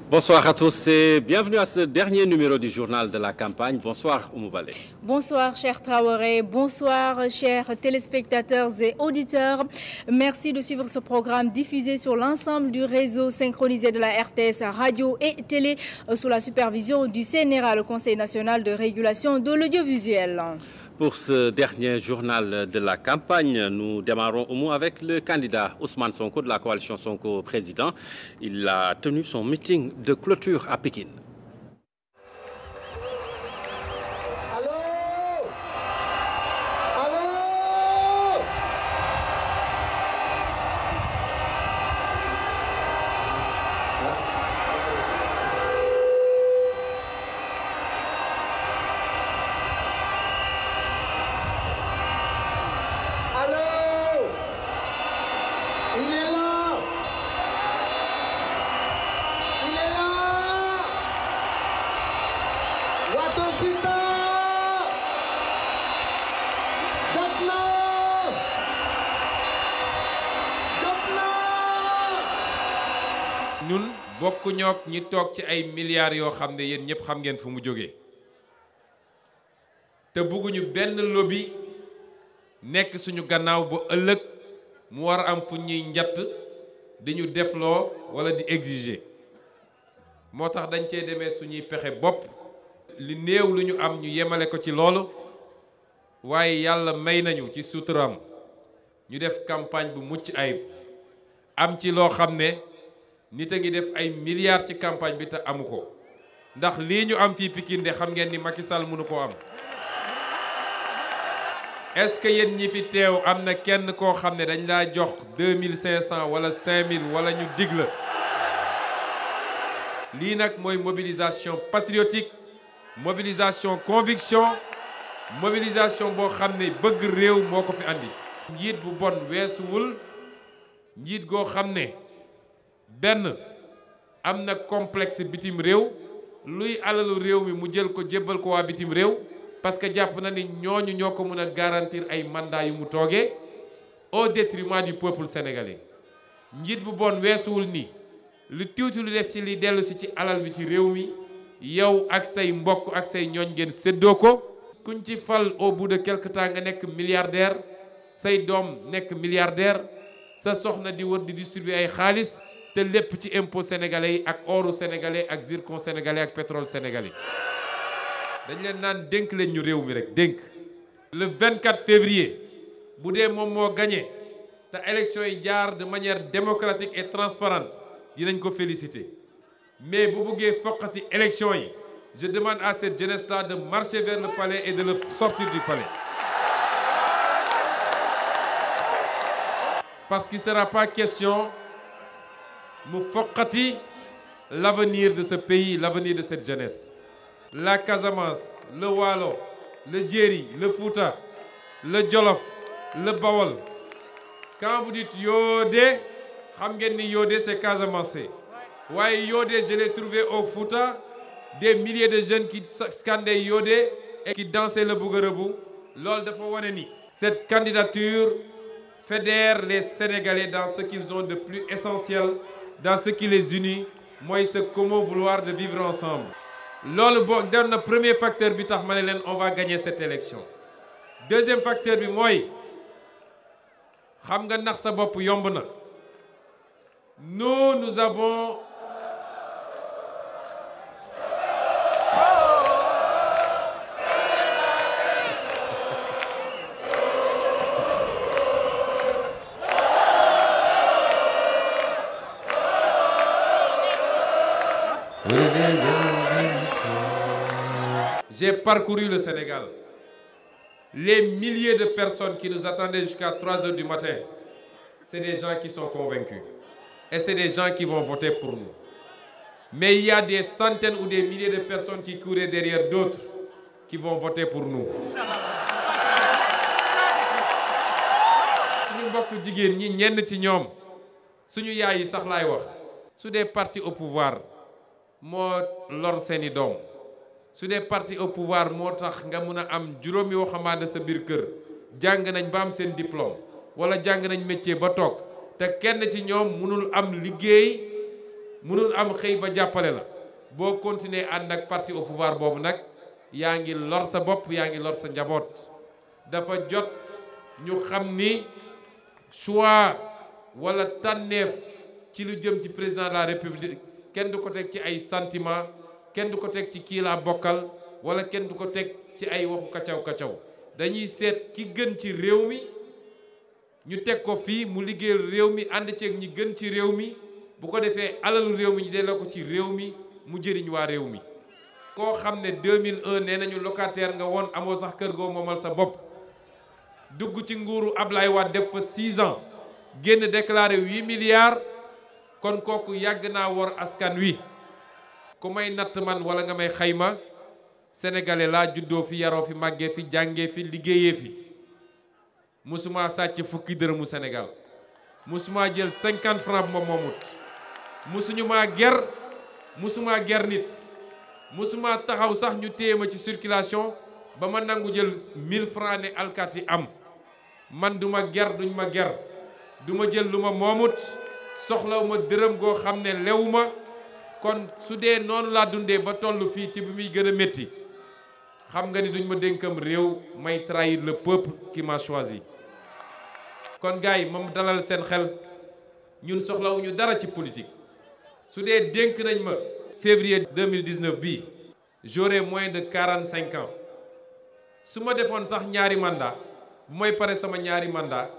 Bonsoir à tous et bienvenue à ce dernier numéro du journal de la campagne. Bonsoir Oumou Baldé. Bonsoir cher Traoré, bonsoir chers téléspectateurs et auditeurs. Merci de suivre ce programme diffusé sur l'ensemble du réseau synchronisé de la RTS radio et télé sous la supervision du CNRA, le Conseil national de régulation de l'audiovisuel. Pour ce dernier journal de la campagne, nous démarrons au moins avec le candidat Ousmane Sonko de la coalition Sonko président. Il a tenu son meeting de clôture à Pékin. ñun bokku ñok ñi tok ci ay milliards yoo xam ne yéen ñëpp xam ngeen fu mu jógee te bëgguñu benn lobby nekk suñu gannaaw ba ëllëg mu war am fu ñuy njatt di ñu defloo wala di exiger moo tax dañ cee demee suñuy pexe bopp li néew lu ñu am ñu yemale ko ci loolu waaye yàlla may nañu ci suturam ñu def campagne bu mucc ayib am ci loo xam ne nit a ngi def ay milliards ci campagne bi te amu ko ndax lii ñu am fii Pikine de xam ngeen ni Macky Sall mënu ko am est-ce que yéen ñi fi teew am na kenn koo xam ne dañ laa jox 2500 wala 5000 wala ñu dig la lii nag mooy mobilisation patriotique mobilisation conviction mobilisation boo xam ne bëgg réew moo ko fi andi. njiit bu bon weesuwul njiit goo xam ne benn am na complexe bitim réew luy alalu réew mi mu jël ko jébbal ko waa bitim réew parce que jàpp na ni ñooñu ñoo ko mën a garantir ay mandat yu mu toogee au détriment du peuple sénégalais njiit bu bon weesuwul ni lu tuuti lu des ci li dellu si ci alal bi ci réew mi yow ak say mbokk ak say ñooñ ngeen séddoo ko kuñ ci fal au bout de quelque temps nga nekk milliardaire say doom nekk milliardaire sa soxna di wër di distribuer ay xaalis te lépp ci impôt sénégalais yi ak oru sénégalais ak zircon sénégalais ak pétrole sénégalais dañ leen naan dénk leen ñu réew mi rek dénk le 24 février bu dee moom moo gagné te élection yi jaar de manière démocratique et transparente dinañ ko féliciter mais bu bëggee foqati élection yi je demande à cette jeunesse là de marcher vers le palais et de le sortir du palais parce qu'il ne sera pas question mu foqati l'avenir de ce pays, l'avenir de cette jeunesse. La Casamance, le Waalo, le Djeri, le Fouta, le Jolof, le Bawol. Quand vous dites Yodé, xam ngeen ni Yodé c'est Casamance. Waaye Yodé, je l'ai trouvé au Fouta, des milliers de jeunes qui scandaient Yodé et qui dansaient le Bouguerebou. Loolu dafa wane ni cette candidature fédère les Sénégalais dans ce qu'ils ont de plus essentiel, dans ce qui les unit, mooy ce commun vouloir de vivre ensemble. loolu boo doon na premier facteur bi tax ma ne leen on va gagner cette élection. Deuxième facteur bi mooy xam nga nax sa bopp yomb na. Nous avons J'ai parcouru le Sénégal. Les milliers de personnes qui nous attendaient jusqu'à 3 heures du matin, c'est des gens qui sont convaincus. Et c'est des gens qui vont voter pour nous. Mais il y a des centaines ou des milliers de personnes qui couraient derrière d'autres qui vont voter pour nous. Suñu mbokk jigéen ñi ñenn ci ñoom suñu yaay yi sax laay wax su dee parti au pouvoir moo lor seeni doom su dee parti au pouvoir moo tax nga mun a am juróomi waxambaane sa biir kër jàng nañ ba am seen diplôme wala jàng nañ métier ba toog te kenn ci ñoom mënul am liggéey mënul am xëy ba jàppale la boo continuer ànd ak parti au pouvoir boobu nag yaa ngi lor sa bopp yaa ngi lor sa njaboot. dafa jot ñu xam ni choix wala tànneef ci lu jëm ci président de la république kenn du ko teg ci ay sentiment kenn du ko teg ci kii laa bokkal wala kenn du ko teg ci ay waxu kacaw dañuy seet ki gën ci réew mi ñu teg ko fii mu liggéeyal réew mi ànd ceeg ñi gën ci réew mi bu ko defee alalu réew mi ñu delloo ko ci réew mi mu jëriñ waa réew mi. koo xam ne 2001 nee nañu locataire nga woon amoo sax kër goo moomal sa bopp dugg ci nguuru Ablaye Wade def fa 6 ans génn déclaré 8 milliards kon kooku yàgg naa wor askan wi. ku may natt man wala nga may xayma sénégalais laa juddoo fi yaroo fi màggee fi jàngee fi liggéeyee fi musuma sàcc fukki dërëmu Sénégal musuma jël 50 francs bu ma moomut musuñu maa ger nit musuma taxaw sax ñu téye ma ci circulation ba ma nangu jël 1000 francs ne alkaati am man du ma ger duñ ma ger du ma jël lu ma moomut soxlaw ma dërëm goo xam ne lewu ma kon su dee noonu laa dundee ba toll fii ci bi muy gën a métti xam nga ni duñ ma dénkam réew may trahir le peuple qui m'a choisi. kon gars yi moom dalal seen xel ñun soxlawuñu dara ci politique su dee dénk nañ ma février 2019 bii j'aurai moins de 45 ans su ma defoon sax ñaari mandat bu may pare sama ñaari mandat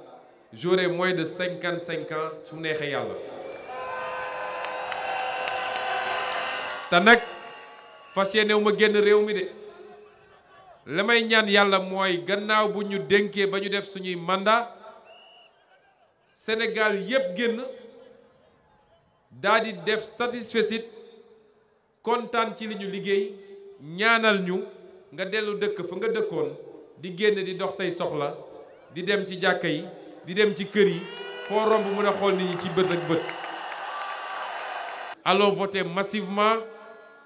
j'aurai moins de 55 ans su neexee yàlla. te nag fas yéenewu ma génn réew mi de la may ñaan yàlla mooy gannaaw bu ñu dénkee ba ñu def suñuy mandat Sénégal yépp génn daal di def satisfecit kontaan ci li ñu liggéey ñaanal ñu nga dellu dëkk fa nga dëkkoon di génn di dox say soxla di dem ci jàkka yi di dem ci kër yi foo romb mën a xool nit ñi ci bët ak bët. Allons voter massivement,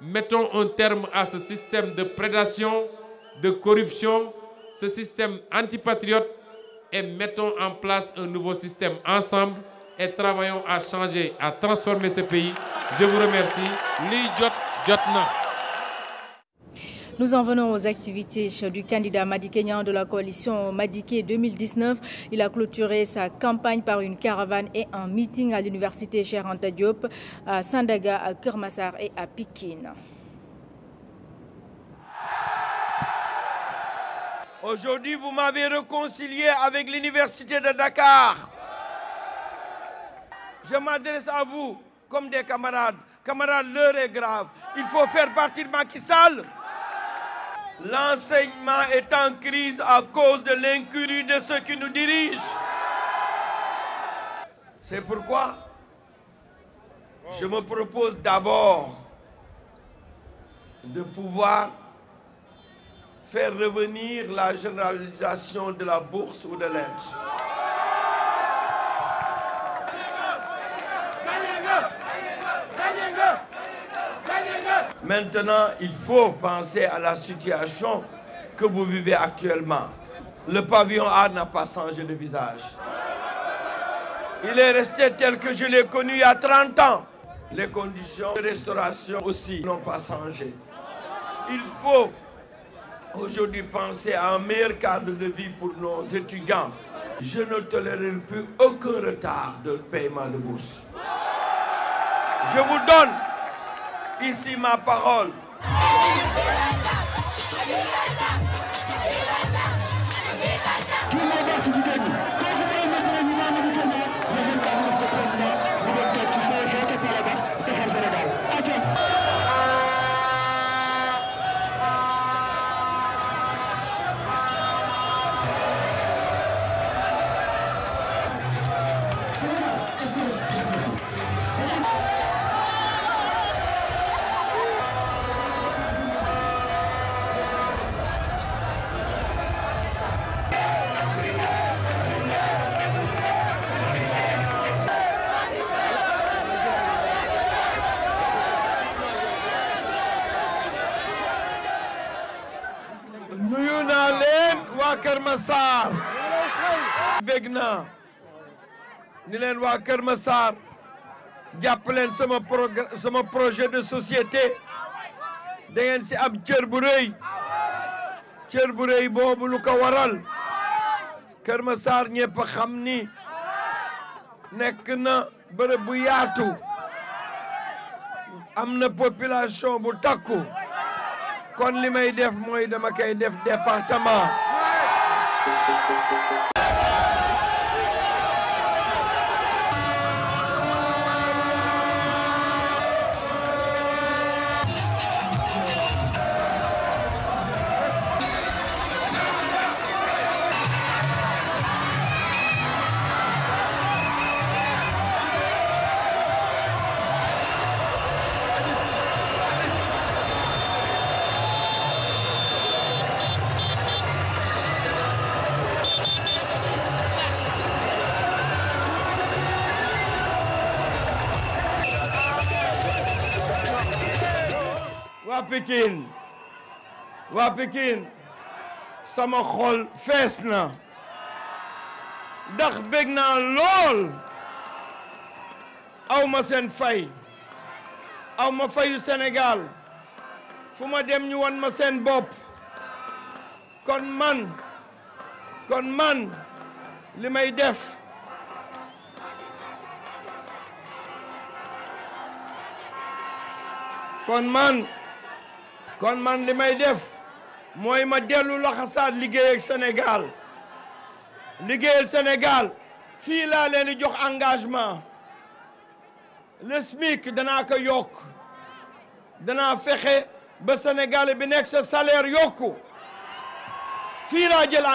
mettons un terme à ce système de prédation, de corruption, ce système antipatriote et mettons en place un nouveau système ensemble et travaillons à changer, à transformer ce pays. Je vous remercie. Li jot na. Nous en venons aux activités du candidat Madické Niang de la coalition Madické 2019. Il a clôturé sa campagne par une caravane et un meeting à l'université Cheikh Anta Diop, à Sandaga, à Keur Massar et à Pikine. Aujourd'hui, vous m'avez réconcilié avec l'université de Dakar. Je m'adresse à vous comme des camarades. Camarades, l'heure est grave. Il faut faire partir Macky Sall. L'enseignement est en crise à cause de l'incurie de ceux qui nous dirigent. C'est pourquoi je me propose d'abord de pouvoir faire revenir la généralisation de la bourse ou de l'aide. Maintenant, il faut penser à la situation que vous vivez actuellement. Le pavillon A n'a pas changé de visage. Il est resté tel que je l'ai connu il y a 30 ans. Les conditions de restauration aussi n'ont pas changé. Il faut aujourd'hui penser à un meilleur cadre de vie pour nos étudiants. Je ne tolérerai plus aucun retard de paiement de bourse. Je vous donne ici ma parole. nuyu naa leen waa Keur Massar bég naa ni leen waa Keur Massar jàppaleen sama projet de société da ngeen si am cër bu rëy boobu lu ko waral Kër Massar ñëpp xam ni nekk na bërëb bu yaatu am na population bu takku kon li may def mooy dama koy def département waa Pikine sama xol fees na ndax bég naa lool aw ma seen fay aw ma fayu Sénégal fu ma dem ñu wan ma seen bopp kon man li may def kon man li may def mooy ma dellu laxasaat liggéey ak Sénégal liggéeyal Sénégal fii laa leen di jox engagement le SMIC danaa ko yokk danaa fexe ba Sénégal bi nekk sa salaire yokku fii laa jël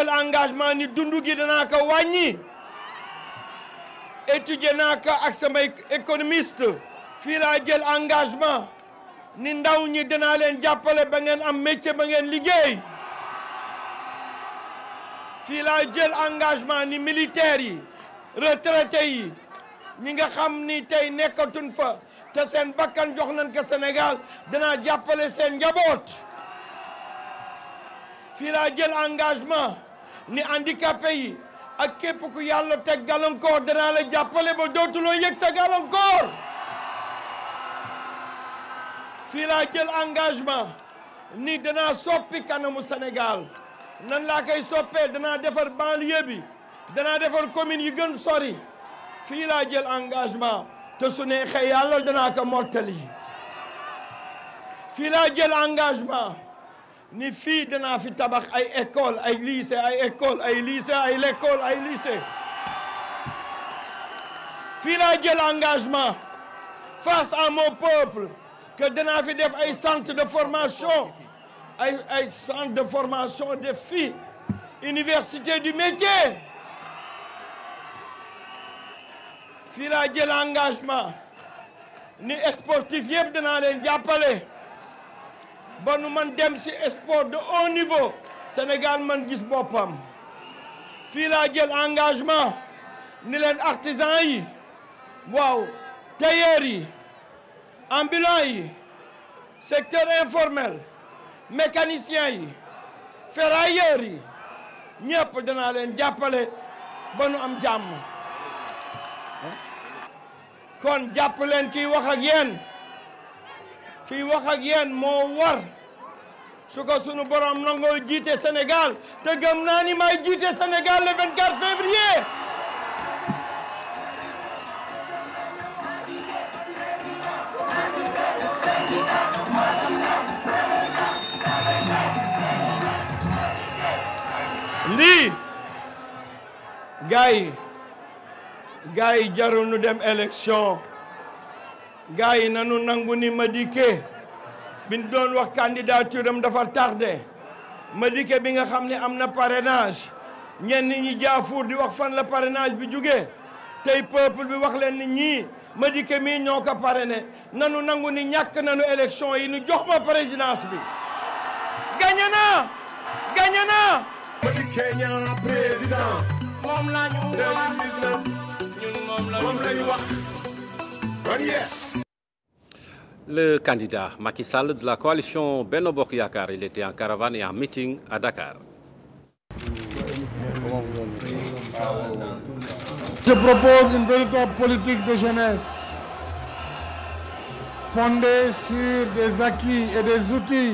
engagement ni dundu gi danaa ko wàññi étudier naa ko ak samay économiste fii laa jël engagement ni ndaw ñi danaa leen jàppale ba ngeen am métier ba ngeen liggéey fii laa jël engagement ni militaires yi retraités yi ñi nga xam ni tey nekkatun fa te seen bakkan jox nañ ko Sénégal danaa jàppale seen njaboot fii laa jël engagement ni handicapé yi ak képp ku yàlla teg gàllankoor danaa la jàppale ba dootuloo yëg sa gàllankoor fii laa jël engagement ni danaa soppi kanamu Sénégal nan laa koy soppee danaa defar banlieue bi danaa defar commune yi gën sori fii laa jël engagement te su neexee yàlla danaa ko mottali fii laa jël engagement ni fii danaa fi tabax ay école ay lycée ay école ay lycée ay l'école ay lycée fii laa jël engagement face à mon peuple que danaa fi def ay centre de formation ay centre de formation des filles université du métier fii laa jël engagement ni sportif yëpp danaa leen jàppale ba nu man dem ci sport de haut niveau Sénégal man gis boppam fii laa jël engagement ni leen artisan yi waaw tailleur yi ambulant yi secteur informel mécanicien yi ferrailleur yi ñëpp danaa leen jàppale ba nu am jàmm kon jàpp leen kiy wax ak yéen moo war su ko sunu borom nangoo jiite Sénégal te gëm naa ni may jiite Sénégal le 24 février lii gars yi jarul nu dem élection gars yi nanu nangu ni Madické biñ doon wax candidature am dafa tardé Madické bi nga xam ne am na parrainage ñenn ñi jaafuur di wax fan la parrainage bi jugee tey peuple bi wax leen ni ñii Madické mii ñoo ko parrainé nanu nangu ni ñàkk nanu élection yi nu jox ma présidence bi gagné naa Madické Niang président moom la ñu wax ñun moom la ñu wax kon yes. Le candidat Macky Sall de la coalition Benno Bokk Yakaar, il était en caravane et en meeting à Dakar. Je propose une véritable politique de jeunesse fondée sur des acquis et des outils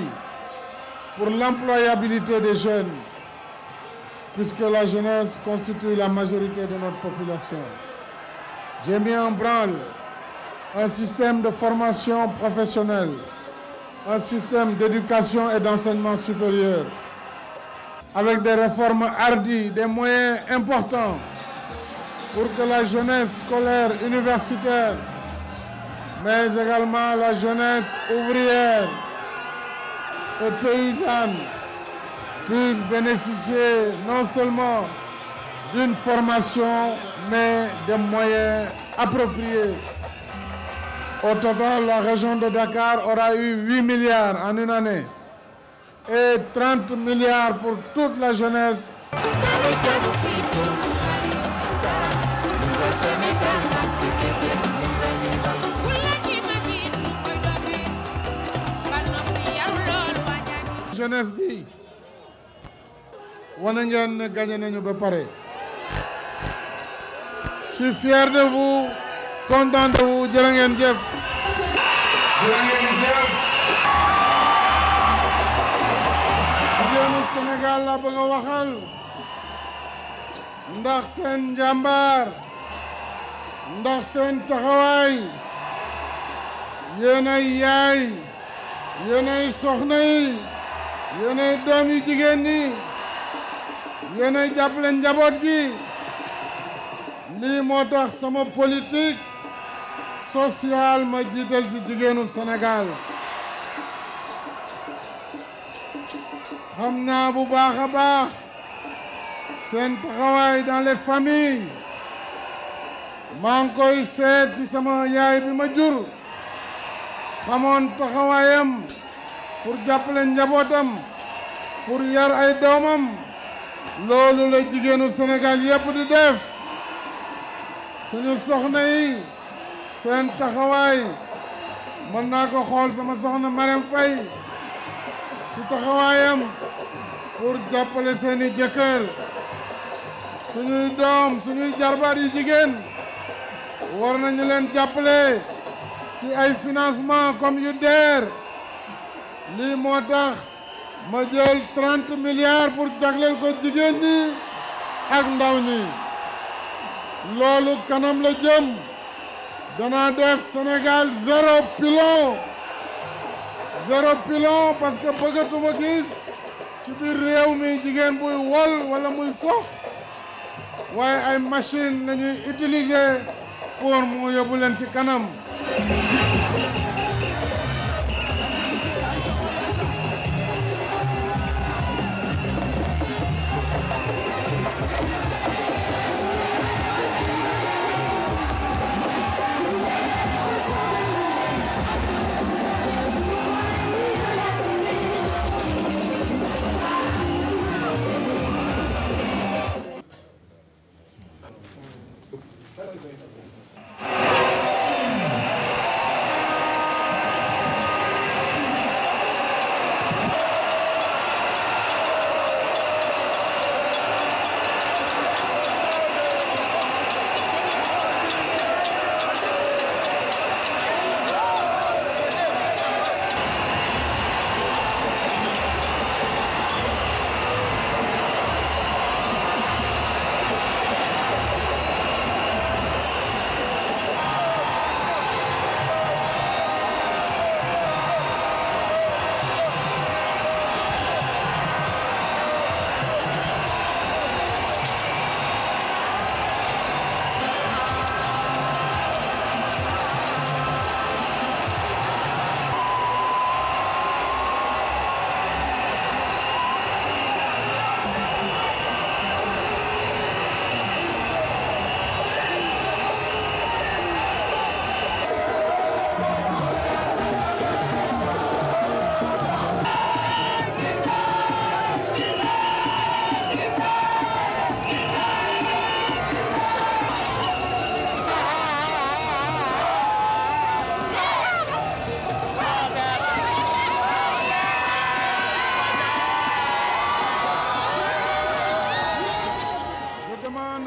pour l'employabilité des jeunes, puisque la jeunesse constitue la majorité de notre population. J'ai mis en branle un système de formation professionnelle, un système d'éducation et d'enseignement supérieur, avec des réformes hardies, des moyens importants pour que la jeunesse scolaire universitaire, mais également la jeunesse ouvrière et paysanne puisse bénéficier non seulement d'une formation, mais des moyens appropriés. Au total, la région de Dakar aura eu 8 milliards en une année et 30 milliards pour toute la jeunesse. Jeunesse bi wane ngeen ne gagné nañu ba pare. Je suis fier de vous, content de vous. Jërë ngeen jëf. Jërë ngeen jëf. jigéenu Sénégal la bëgg a waxal ndax seen njàmbaar, ndax seen taxawaay, yéenay yaay, yéenay soxna yi, yéenay doom yi jigéen ñi, yéenay jàppale njaboot gi. lii moo tax sama politique sociale ma jiital ci jigéenu Sénégal. xam naa bu baax a baax seen taxawaay dans les familles. maa ngi koy seet ci sama yaay bi ma jur. xamoon taxawaayam pour jàppale njabootam, pour yar ay doomam. loolu la jigéenu Sénégal yépp di def. suñu soxna yi seen taxawaay mën naa ko xool sama soxna Marème Faye ci taxawaayam pour jàppale seeni jëkkër. suñuy doom, suñuy jarbaat yi jigéen war nañu leen jàppale ci ay financement comme yu DER. lii moo tax ma jël 30 milliards pour jagleel ko jigéen ñi ak ndaw ñi. loolu kanam la jëm. danaa def Sénégal zéro pilon parce que bëggatuma gis ci biir réew mi jigéen buy wol wala muy sox waaye ay machine lañuy utiliser pour mu yóbbu leen ci kanam.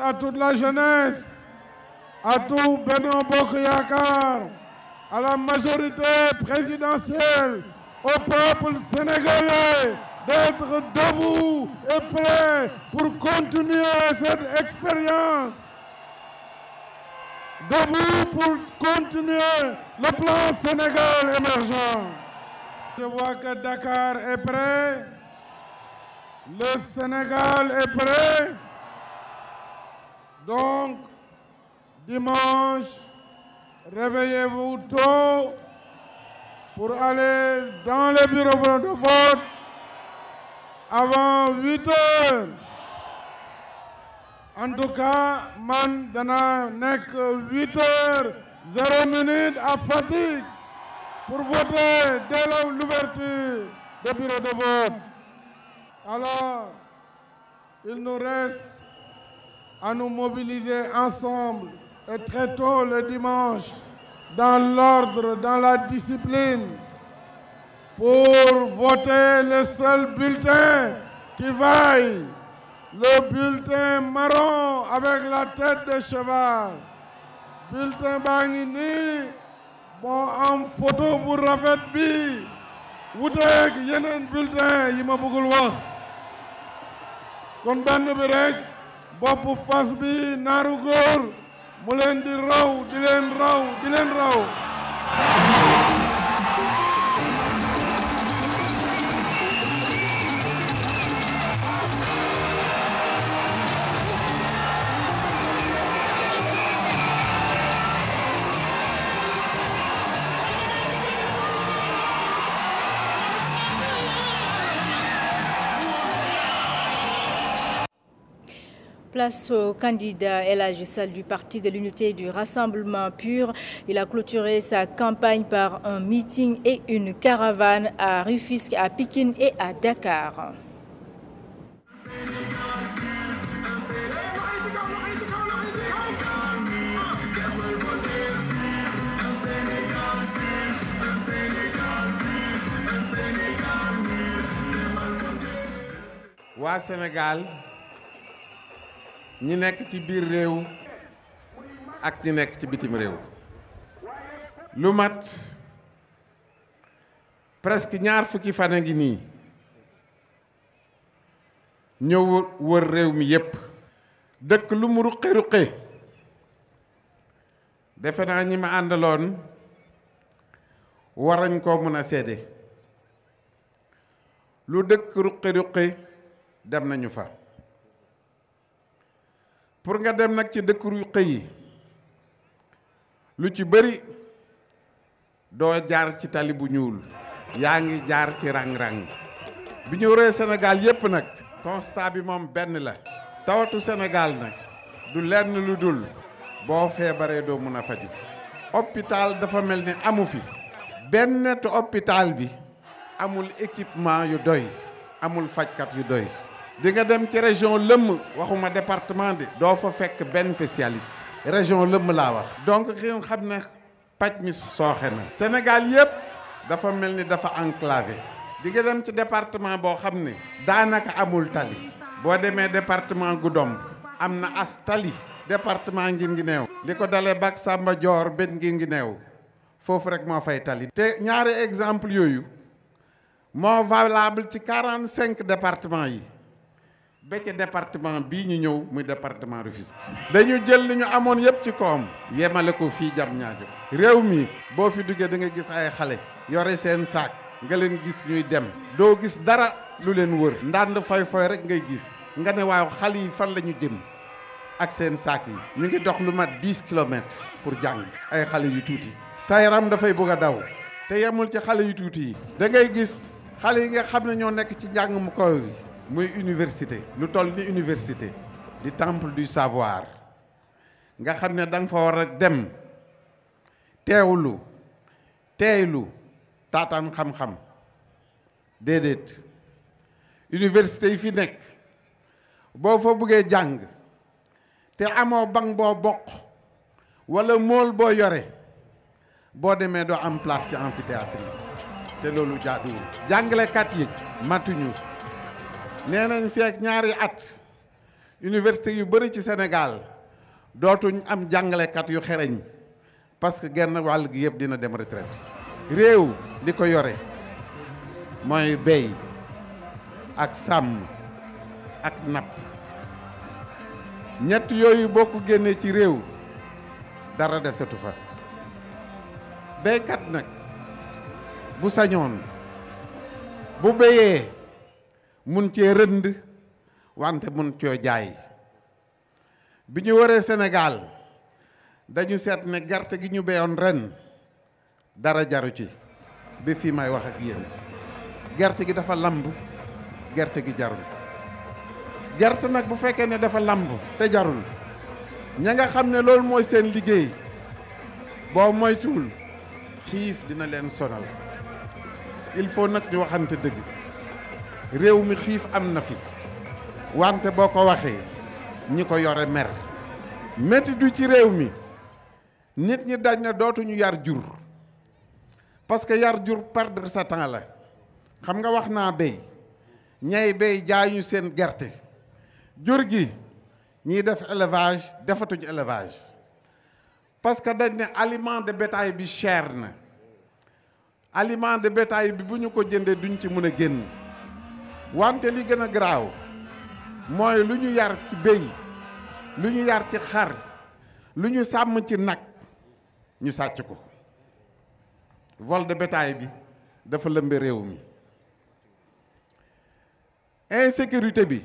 À toute la jeunesse à tout Benno Bokk Yakaar, à la majorité présidentielle, au peuple sénégalais d'être debout et prêt pour continuer cette expérience. Debout pour continuer le plan Sénégal émergent. Je vois que Dakar est prêt, le Sénégal est prêt. Donc, dimanche, réveillez-vous tôt pour aller dans les bureaux de vote avant 8 heures. En tout cas, man dana nekk 8h00 à Fatick pour voter dès l'ouverture des bureaux de vote. Alors, il nous reste à nous mobiliser ensemble et très tôt le dimanche dans l'ordre, dans la discipline, pour voter le seul bulletin qui vaille. Le bulletin marron avec la tête de cheval. Bulletin baa ngi nii moo am photo bu rafet bi wuteeg yeneen bulletin yi ma bëggul wax. Kon benn bi rek boppu fas bi naaru góor mu leen di raw di leen raw di leen raw. Place au candidat El Hadji Sall du Parti de l'Unité et du Rassemblement Pur. Il a clôturé sa campagne par un meeting et une caravane à Rufisque, à Pikine et à Dakar. waa Sénégal ñi nekk ci biir réew ak ñi nekk ci bitim réew lu mat presque ñaar fukki fan a ngi nii ñëw wër réew mi yépp dëkk lu mu ruqe defe naa ñi ma àndaloon warañ koo mën a seede lu dëkk ruqe dem nañu fa pour nga dem nag ci dëkk ruqe yi lu ci bëri doo jaar ci tali bu ñuul yaa ngi jaar ci rang-rang bi ñu wëree Sénégal yépp nag constat bi moom benn la tawatu Sénégal nag du lenn lu dul boo feebaree doo mun a faju hôpital dafa mel ni amu fi benn te hôpital bi amul équipement yu doy amul fajkat yu doy di nga dem ci région lëmm waxuma département de doo fa fekk benn spécialiste région lëmm laa wax donc ngeen xam ne paj mi sooxe na Sénégal yépp dafa mel ni dafa enclavé di nga dem ci département boo xam ne daanaka amul tali boo demee département Goudomp am na as tali département Guinguinéo li ko dalee Bac Samba Dior benn Guinguinéo foofu rek moo fay tali te ñaari exemple yooyu moo valable ci 45 départements yi ba ci département bii ñu ñëw muy département Rufisque dañu jël li ñu amoon yépp ci koom yemale ko fii Diamniadio réew mi boo fi duggee da nga gis ay xale yore seen saak nga leen gis ñuy dem doo gis dara lu leen wër ndànd foy rek ngay gis nga ne waaw xale yi fan la ñu jëm ak seen saak yi ñu ngi dox lu mat 10 kilomètres pour jàng ay xale yu tuuti sa yaram dafay bëgg a daw te yemul ci xale yu tuuti yi da ngay gis xale yi nga xam ne ñoo nekk ci njàng mu kaw bi muy université lu toll ni université di temple du savoir nga xam ne da nga fa war a dem teewlu teeylu taataan xam-xam déedéet université yi fi nekk boo fa bëggee jàng te amoo banc boo bokk wala mool boo yore boo demee doo am place ci amphithéâtre yi te loolu jaaduwul jàngalekat yi matuñu nee nañ feek ñaari at université yu bëri ci Sénégal dootuñ am jàngalekat yu xereñ parce que genn wàll gi yëpp dina dem retraite. réew li ko yore mooy béy ak sàmm ak napp. ñett yooyu boo ko génnee ci réew dara desatu fa. béykat nag bu sañoon bu béyee mun cee rënd wante mun coo jaay. bi ñu waree Sénégal dañu seet ne gerte gi ñu béyoon ren dara jaru ci ba fii may wax ak yéen gerte gi dafa lamb gerte gi jarul. gerte nag bu fekkee ne dafa lamb te jarul ña nga xam ne loolu mooy seen liggéey boo moytuwul xiif dina leen sonal. il faut nag ñu waxante dëgg réew mi xiif am na fi wante boo ko waxee ñi ko yore mer. métti du ci réew mi nit ñi dañ na dootuñu yar jur parce que yar jur perdre sa temps la. xam nga wax naa béy ñay béy jaayuñu seen gerte. jur gi ñiy def élevage defatuñu élevage parce que dañ ne aliment de bétail bi cher na. aliment de bétail bi bu ñu ko jëndee duñ ci mën a génn wante li gën a garaaw mooy lu ñu yar ci béy lu ñu yar ci xar lu ñu sàmm ci nag ñu sàcc ko. vol de bétail bi dafa lëmbe réew mi. insécurité bi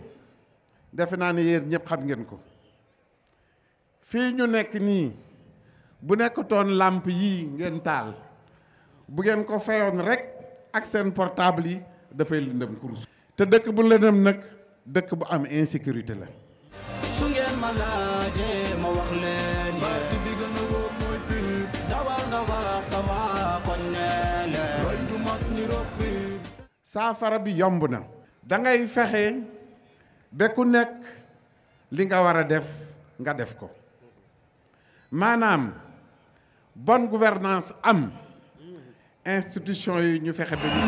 defe naa ne yéen ñëpp xam ngeen ko. fii ñu nekk nii bu nekkutoon làmp yii ngeen taal bu ngeen ko fayoon rek ak seen portable yi dafay lëndëm kurus. te dëkk bu lëndëm nag dëkk bu am insécurité la. su ngeen ma laajee ma wax leen baatu bi gën a wóor mooy pub dawal nga wax sama kon nee leen roy du mas ni roppi. saafara bi yomb na. da ngay fexe ba ku nekk li nga war a def nga def ko maanaam bonne gouvernance am institution yi ñu fexe ba ñu.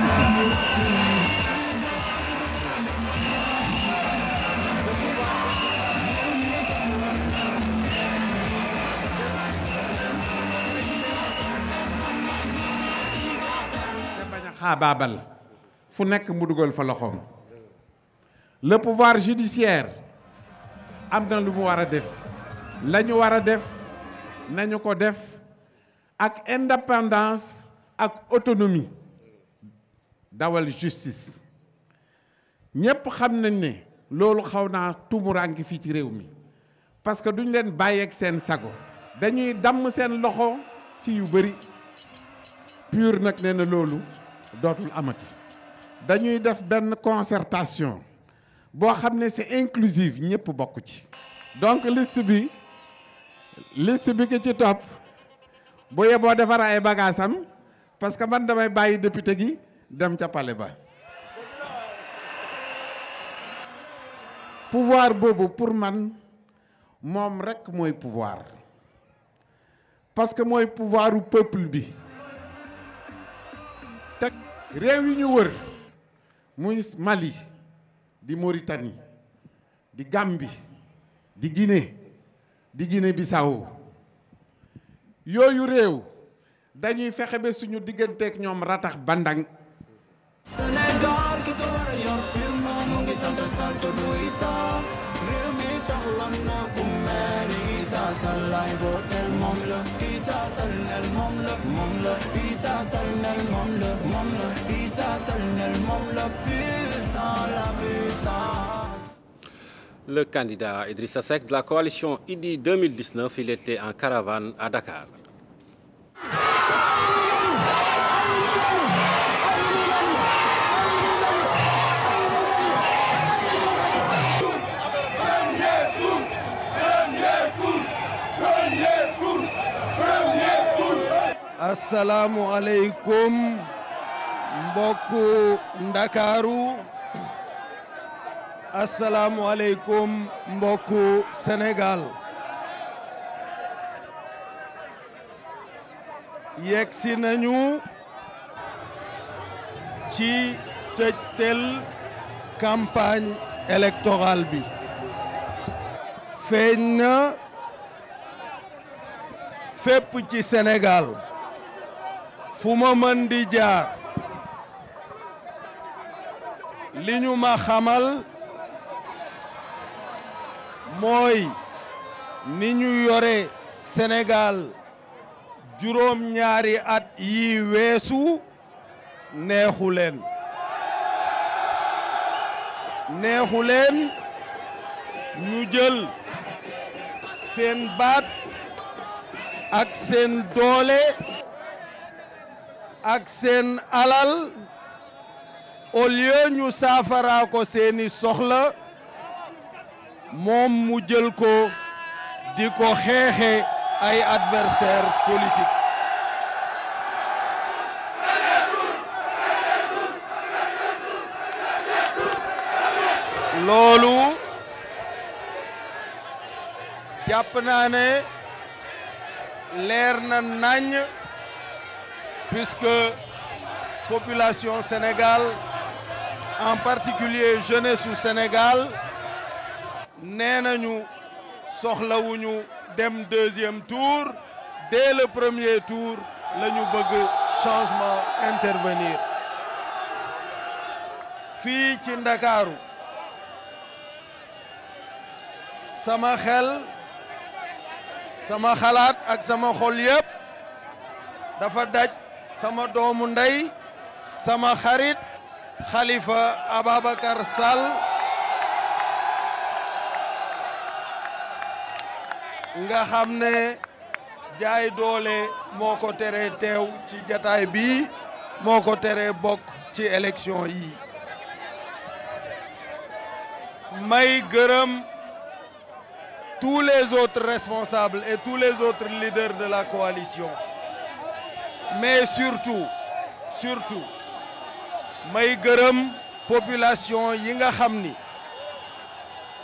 xaabaabal fu nekk mu dugal fa loxoom. le pouvoir judiciaire am na lu mu war a def la ñu war a def nañu ko def ak indépendance ak autonomie dawal justice. ñépp xam nañ ne loolu xaw naa tumuraanke fii ci réew mi parce que duñ leen bàyyeeg seen sago dañuy damm seen loxo ci yu bëri. PUR nag nee na loolu dootul amati. dañuy def benn concertation boo xam ne c'est inclusive ñëpp bokk ci. donc liste bi ki ci topp bu yeboo defar ay bagaasam parce que man damay bàyyi député gi dem ca palais ba. pouvoir boobu pour man moom rekk mooy pouvoir parce que mooy pouvoiru peuple bi. te réew yi ñu wër muy Mali di Mauritanie di Gambie di Guinée Bissau yooyu réew dañuy fexe ba suñu digganteeg ñoom ratax bandang. Sénégal ki ko war a yor pur moom ngi sant sant du Issa réew mi soxla na ku mel ni Issa Sall lay votel moom la Issa Sall nel moom la Issa Sall nel moom la Issa Sall nel moom la puissance la puissance. Le candidat Idrissa Seck de la coalition Idy 2019, il était en caravane à Dakar. Assalamu aleykum mbokku Ndakaaru assalamu aleykum mbokku Sénégal yegsi nañu ci tëjtel campagne électorale bi feeñ na fépp ci Sénégal fu ma mën di jaar li ñu ma xamal mooy ni ñu yore Sénégal juróom-ñaari at yi weesu neexu leen ñu jël seen baat ak seen doole ak seen alal au lieu ñu saafara ko seeni soxla moom mu jël ko di ko xeexe ay adversaire politique loolu jàpp naa ne leer na nañ puisque population Sénégal en particulier jeunesse su Sénégal nee nañu soxlawuñu dem deuxième tour dès le premier tour la ñu bëgg changement intervenir fii ci Ndakaaru sama xel sama xalaat ak sama xol yépp dafa daj sama doomu ndey sama xarit Khalifa Ababacar Sall nga xam ne jaay doole moo ko teree teew ci jataay bi moo ko teree bokk ci élection yi may gërëm tous les autres responsables et tous les autres leaders de la coalition mais surtout may gërëm population yi nga xam ni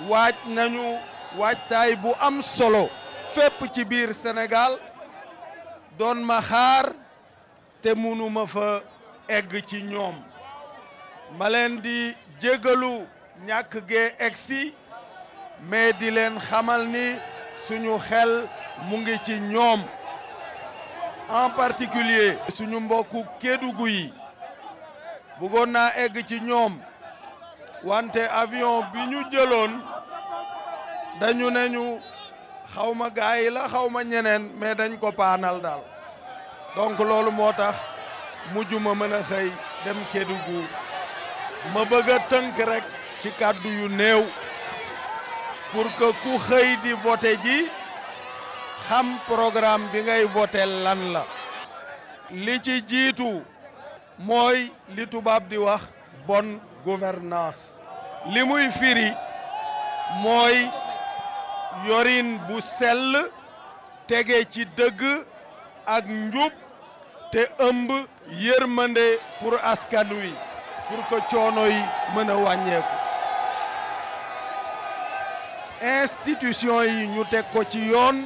waaj nañu waajtaay bu am solo fépp ci biir Sénégal doon ma xaar te mënuma fa egg ci ñoom ma leen di jégalu ñàkk gee egsi mais di leen xamal ni suñu xel mu ngi ci ñoom en particulier suñu mbokku Kédougou yi bëggoon naa egg ci ñoom wante avion bi ñu jëloon dañu ne ñu xawma gaay yi la xawma ñeneen mais dañ ko paanal daal donc loolu moo tax mujjuma mën a xëy dem Kédougou ma bëgg a tënk rek ci kàddu yu néew pour que ku xëy di voté ji xam programme bi ngay voté lan la li ci jiitu mooy li tubaab di wax bonne gouvernance li muy firi mooy yorin bu sell tege ci dëgg ak njub te ëmb yërmande pour askan wi pour que coono yi mën a wàññeeku institution yi ñu teg ko ci yoon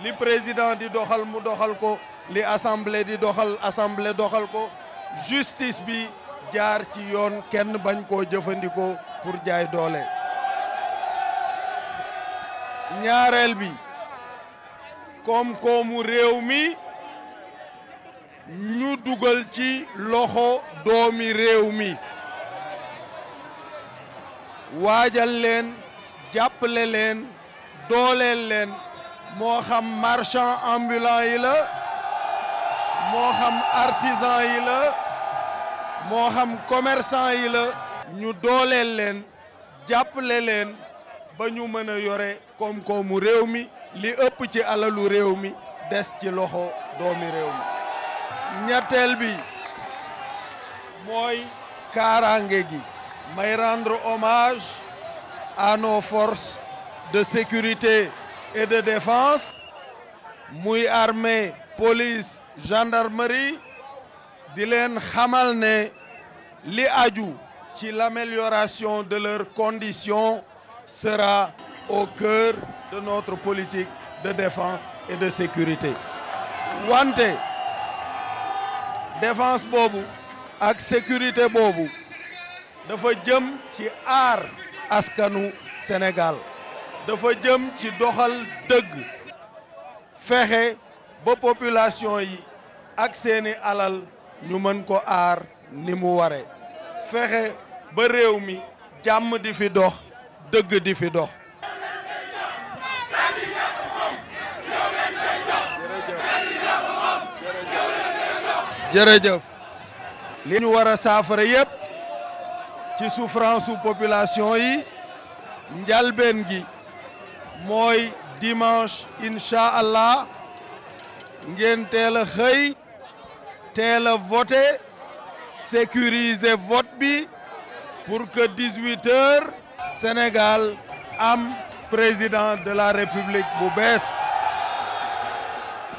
li président di doxal mu doxal ko li assemblée di doxal assemblée doxal ko justice bi jaar ci yoon kenn bañ koo jëfandikoo pour jaay doole ñaareel bi koom-koomu réew mi ñu dugal ci loxo doomi réew mi waajal leen jàppale leen dooleel leen moo xam marchand ambulant yi la moo xam artisan yi la moo xam commerçant yi la ñu dooleel leen jàppale leen ba ñu mën a yore koom-koomu réew mi li ëpp ci alalu réew mi des ci loxo doomi réew mi ñetteel bi mooy kaaraange gi may rendre hommage à nos forces de sécurité et de défense muy armée police gendarmerie di leen xamal ne li aju ci l'amélioration de leurs conditions sera au cœur de notre politique de défense et de sécurité wante défense boobu ak sécurité boobu dafa jëm ci aar askanu Sénégal dafa jëm ci doxal dëgg fexe ba population yi ak seeni alal ñu mën ko aar ni mu ware fexe ba réew mi jàmm di fi dox dëgg di fi dox. jërëjëf li ñu war a saafara yépp ci souffrance su population yi njalbeen gi mooy dimanche incha allah ngeen teel a xëy teel a voté sécuriser vote bi pour que 18 heures Sénégal am président de la République bu bees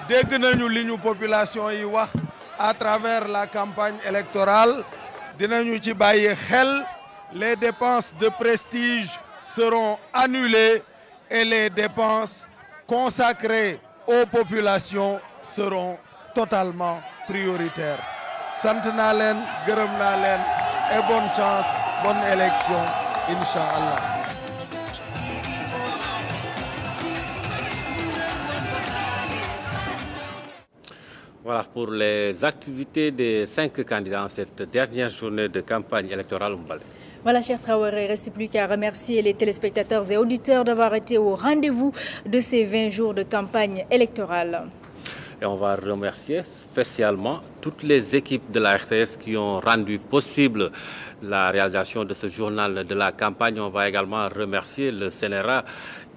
dégg nañu li ñu population yi wax à travers la campagne électorale dinañu ci bàyyi xel les dépenses de prestige seront annulées et les dépenses consacrées aux populations seront totalement prioritaires. sant naa leen gërëm naa leen et bonne chance bonne élection inch'Allah. Voilà pour les activités des 5 candidats en cette dernière journée de campagne électorale au Mbalé. Voilà, cher Traoré, il ne reste plus qu'à remercier les téléspectateurs et auditeurs d'avoir été au rendez-vous de ces 20 jours de campagne électorale. Et on va remercier spécialement toutes les équipes de la RTS qui ont rendu possible la réalisation de ce journal de la campagne. On va également remercier le CNRA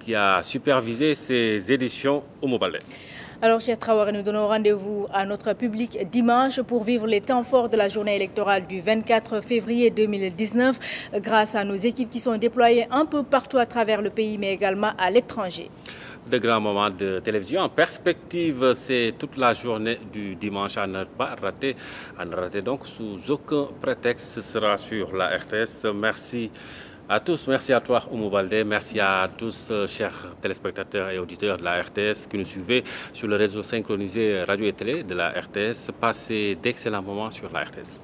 qui a supervisé ces éditions au Mbalé. Alors, cher Traoré, nous donnons rendez-vous à notre public dimanche pour vivre les temps forts de la journée électorale du 24 février 2019 grâce à nos équipes qui sont déployées un peu partout à travers le pays, mais également à l'étranger. De grands moments de télévision en perspective, c'est toute la journée du dimanche à ne pas rater. À ne rater donc sous aucun prétexte, ce sera sur la RTS. Merci à tous, merci à toi Oumou Baldé, merci à tous chers téléspectateurs et auditeurs de la RTS qui nous suivez sur le réseau synchronisé radio et télé de la RTS. Passez d'excellents moments sur la RTS.